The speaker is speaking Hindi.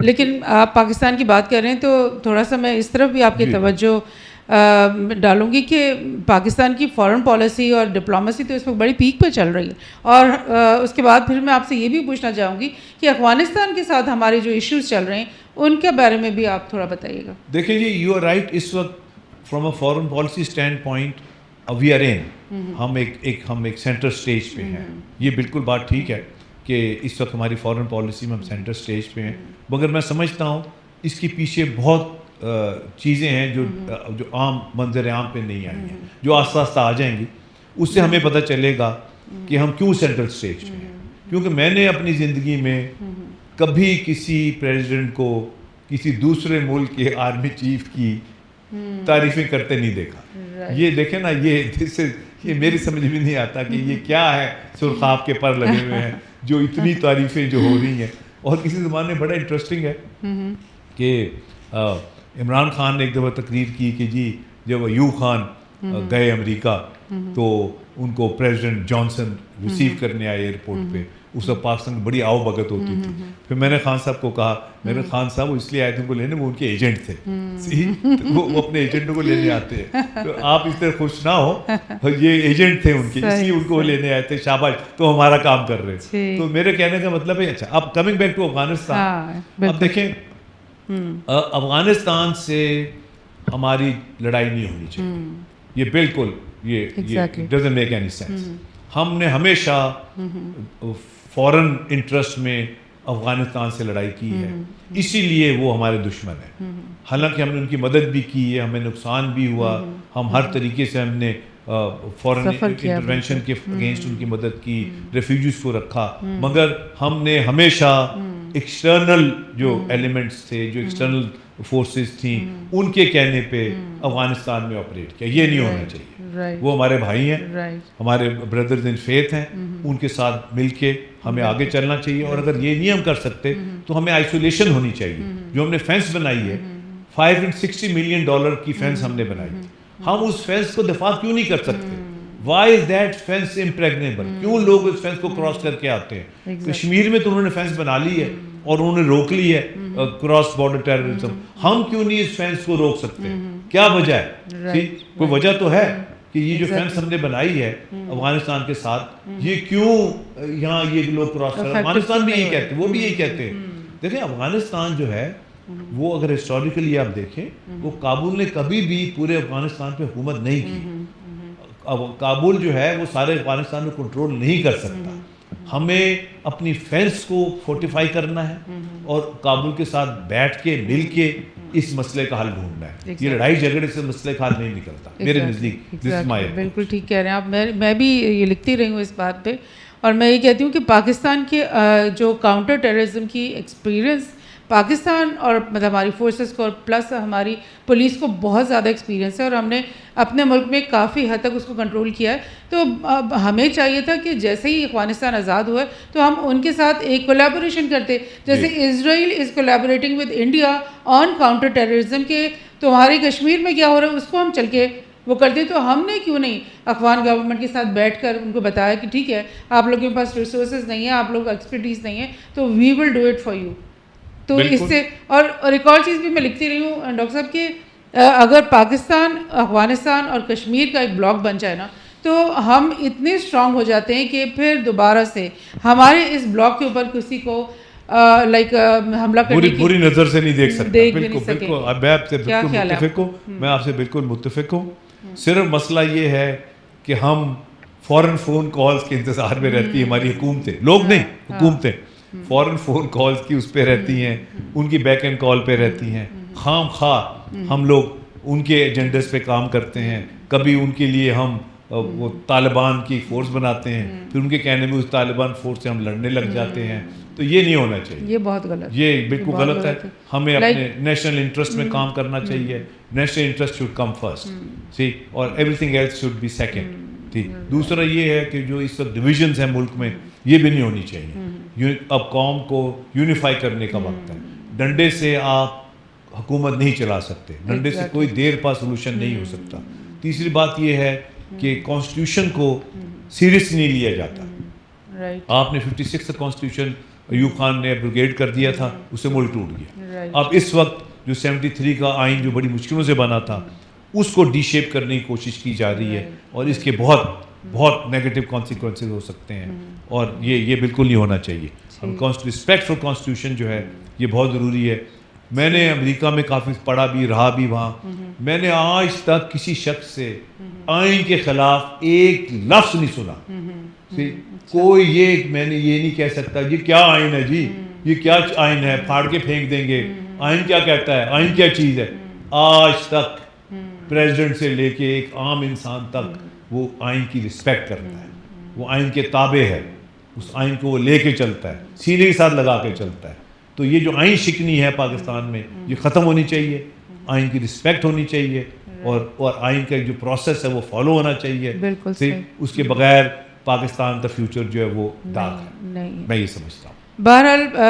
लेकिन आप पाकिस्तान की बात कर रहे हैं तो थोड़ा सा मैं इस तरफ भी आपकी तवज्जो डालूंगी कि पाकिस्तान की फॉरेन पॉलिसी और डिप्लोमेसी तो इस वक्त बड़ी पीक पे चल रही है, और उसके बाद फिर मैं आपसे ये भी पूछना चाहूँगी कि अफगानिस्तान के साथ हमारे जो इश्यूज चल रहे हैं उनके बारे में भी आप थोड़ा बताइएगा। देखिए जी, यू आर राइट। इस वक्त from a foreign policy standpoint we are in, हम एक सेंटर स्टेज पे हैं। ये बिल्कुल बात ठीक है कि इस वक्त हमारी फॉरेन पॉलिसी में हम सेंटर स्टेज पे हैं, मगर मैं समझता हूँ इसके पीछे बहुत चीज़ें हैं जो आम मंजर आम पे नहीं आई हैं, जो आस्ता आस्ता आ जाएंगी। उससे हमें पता चलेगा कि हम क्यों सेंट्रल स्टेज पे हैं। क्योंकि मैंने अपनी ज़िंदगी में कभी किसी प्रेसिडेंट को किसी दूसरे मुल्क के आर्मी चीफ की तारीफ़ें करते नहीं देखा। ये देखें ना, ये मेरी समझ में नहीं आता कि ये क्या है, सुरखाब के पर लगे हुए हैं जो इतनी तारीफ़ें जो हो रही हैं। और किसी ज़माने में बड़ा इंटरेस्टिंग है कि इमरान खान ने एक दफ़ा तकरीर की कि जी जब अयूब खान गए अमेरिका तो उनको प्रेसिडेंट जॉनसन रिसीव करने आए एयरपोर्ट पे। उस वक्त पाकिस्तान में बड़ी आवभगत होती थी। फिर मैंने खान साहब को कहा, मेरे खान साहब वो इसलिए आए थे उनको लेने, वो उनके एजेंट थे। तो वो अपने एजेंटों को लेने आते हैं, तो आप इस तरह खुश ना हो, ये एजेंट थे उनके, इसलिए उनको लेने आए थे। शाबाश, तो हमारा काम कर रहे हैं। तो मेरे कहने का मतलब है, अच्छा अब कमिंग बैक टू अफगानिस्तान, अब देखें अफगानिस्तान से हमारी लड़ाई नहीं होनी चाहिए। ये बिल्कुल ये डजंट मेक एनी सेंस। हमने हमेशा फॉरेन इंटरेस्ट में अफगानिस्तान से लड़ाई की है, इसीलिए वो हमारे दुश्मन है। हालांकि हमने उनकी मदद भी की है, हमें नुकसान भी हुआ, हम हर तरीके से हमने फॉरेन इंटरवेंशन के अगेंस्ट उनकी मदद की, रेफ्यूजीज को रखा, मगर हमने हमेशा एक्सटर्नल जो एलिमेंट्स थे, जो एक्सटर्नल फोर्सेस थी, उनके कहने पे अफगानिस्तान में ऑपरेट किया। ये नहीं होना चाहिए। वो हमारे भाई हैं, हमारे ब्रदर्स इन फेथ हैं, उनके साथ मिलके हमें आगे चलना चाहिए। और अगर ये नहीं हम कर सकते तो हमें आइसोलेशन होनी चाहिए। जो हमने फेंस बनाई है, $560 मिलियन की फेंस हमने बनाई, हम उस फेंस को दफा क्यों नहीं कर सकते? Why is that fence impregnable? क्यों लोग इस फेंस को क्रॉस करके आते हैं? कश्मीर में तो उन्होंने फेंस बना ली है और उन्होंने रोक ली है क्रॉस बॉर्डर टेररिज्म। हम क्यों नहीं इस फेंस को रोक सकते? क्या वजह है? कोई वजह तो है कि ये जो फेंस हमने बनाई है अफगानिस्तान के साथ, ये क्यों यहाँ ये लोग क्रॉस कर? अफगानिस्तान भी यही कहते हैं, वो भी यही कहते हैं। देखिए अफगानिस्तान जो है वो अगर हिस्टोरिकली आप देखें, वो काबुल ने कभी भी पूरे अफगानिस्तान पे हुकूमत नहीं की। अब काबुल जो है वो सारे अफगानिस्तान में कंट्रोल नहीं कर सकता। हमें अपनी फेंस को फोर्टिफाई करना है और काबुल के साथ बैठ के मिल के इस मसले का हल ढूंढना है। ये लड़ाई झगड़े से मसले का हल नहीं निकलता मेरे नज़दीक। बिल्कुल ठीक कह रहे हैं आप। मैं भी ये लिखती रही हूँ इस बात पे, और मैं ये कहती हूँ कि पाकिस्तान के जो काउंटर टेररिज्म की एक्सपीरियंस पाकिस्तान और मतलब हमारी फोर्सेस को और प्लस हमारी पुलिस को बहुत ज़्यादा एक्सपीरियंस है, और हमने अपने मुल्क में काफ़ी हद तक उसको कंट्रोल किया है। तो अब हमें चाहिए था कि जैसे ही अफगानिस्तान आज़ाद हुआ तो हम उनके साथ एक कोलैबोरेशन करते, जैसे Israel is collaborating with India on counter terrorism के, तो हमारे कश्मीर में क्या हो रहा है उसको हम चल के वो करते। तो हमने क्यों नहीं अफगान गवर्नमेंट के साथ बैठकर उनको बताया कि ठीक है, आप लोगों के पास रिसोर्सेज नहीं है, आप लोग एक्सपर्टीज़ नहीं है, तो we will do it for you. तो इससे और एक और चीज़ भी मैं लिखती रही हूँ डॉक्टर साहब कि अगर पाकिस्तान, अफगानिस्तान और कश्मीर का एक ब्लॉक बन जाए ना, तो हम इतने स्ट्रांग हो जाते हैं कि फिर दोबारा से हमारे इस ब्लॉक के ऊपर किसी को हमला करने की बुरी नज़र से नहीं देख सकता। बिल्कुल मैं आपसे बिल्कुल मुत्तफिक हूँ। सिर्फ मसला ये है कि हम फॉरेन फ़ोन कॉल्स के इंतज़ार में रहती है हमारी हुकूमतें, लोग नहीं, हुकूमतें फॉरेन फ़ोन कॉल्स की उस पे रहती हैं, उनकी बैक एंड कॉल पे रहती हैं। खाम खा हम लोग उनके एजेंडे पे काम करते हैं। कभी उनके लिए हम वो तालिबान की फोर्स बनाते हैं, फिर उनके कहने में उस तालिबान फोर्स से हम लड़ने लग जाते हैं। तो ये नहीं होना चाहिए, ये बहुत गलत, ये बिल्कुल गलत है। हमें अपने नेशनल इंटरेस्ट में काम करना चाहिए। National interest should come first, see, और everything else should be second. ठीक, दूसरा ये है कि जो इस वक्त डिविजन्स हैं मुल्क में, ये भी नहीं होनी चाहिए। अब कौम को यूनिफाई करने का वक्त है। डंडे से आप हुकूमत नहीं चला सकते, डंडे से कोई देर पा सोल्यूशन नहीं हो सकता। तीसरी बात ये है कि कॉन्स्टिट्यूशन को सीरियस नहीं लिया जाता। आपने 56 कॉन्स्टिट्यूशन अयूब खान ने ब्रिगेड कर दिया था, उससे मुल्क टूट गया। अब इस वक्त जो 73 का आइन जो बड़ी मुश्किलों से बना था उसको डी-शेप करने की कोशिश की जा रही है और इसके बहुत बहुत नेगेटिव कॉन्सिक्वेंसेज हो सकते हैं और ये बिल्कुल नहीं होना चाहिए। हम रिस्पेक्ट फॉर कॉन्स्टिट्यूशन जो है ये बहुत ज़रूरी है। मैंने अमेरिका में काफ़ी पढ़ा भी रहा भी वहाँ, मैंने आज तक किसी शख्स से आइन के ख़िलाफ़ एक लफ्ज़ नहीं सुना। कोई मैंने ये नहीं कह सकता ये क्या आइन है जी, ये क्या आइन है, फाड़ के फेंक देंगे, आइन क्या कहता है, आइन क्या चीज़ है। आज तक प्रेसिडेंट से लेके एक आम इंसान तक वो आइन की रिस्पेक्ट करता है, वो आइन के ताबे है, उस आइन को वो लेके चलता है, सीने के साथ लगा के चलता है। तो ये जो आइन शिकनी है पाकिस्तान में ये ख़त्म होनी चाहिए, आइन की रिस्पेक्ट होनी चाहिए और आइन का जो प्रोसेस है वो फॉलो होना चाहिए। बिल्कुल सही। उसके बगैर पाकिस्तान का फ्यूचर जो है वो डार्क है, मैं ये समझता हूँ। बहरहाल